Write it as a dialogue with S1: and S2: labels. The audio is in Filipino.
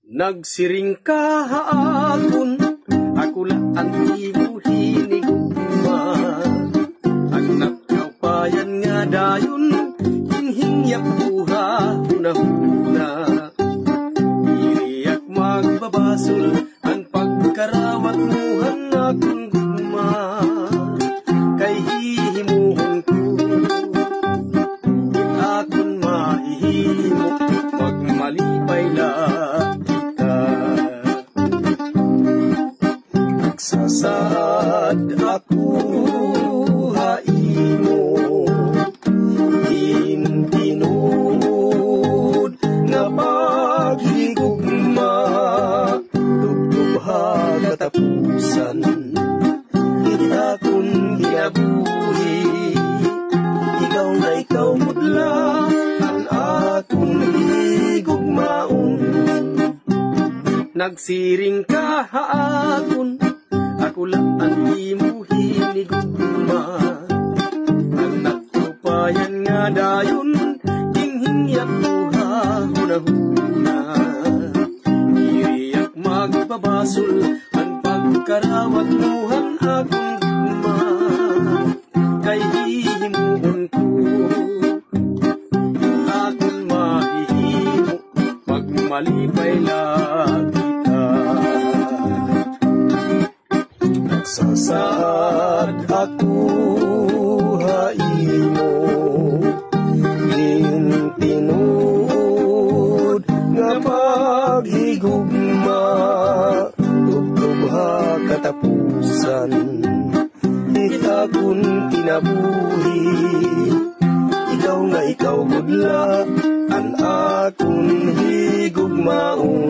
S1: Nagsiring ka haakon, ako lang ang ibuhinig ma. Ang nakapayan nga dayon, hinghingyak buha, una-una. Iriyak magbabasol, ang pagkarawat muhan akong gugma. Kay hihimuhon ko, in akon maihimo, magmalipay lang. Sasad ako haimo, intinud nga paghigugma, tugtugha katapusan, kita kung ginabuhi, ikaw na ikaw mudla, ang akong higugmaon. Nagsiring ka haakon, ako lang ang imuhinig ma. Ang nagtupayan nga dayon, hinghingyak buha, huna-huna. Iriyak magbabasol, ang pagkarawat muhan akong gugma. Kay hihimuhon ko, yung akong mahihimo, magmalipay lang kita. Sasad ako haimo, intinud nga paghigugma, tugtugha katapusan, kita kun kinabuhi, ikaw nga ikaw budla, ang akong higugmaon.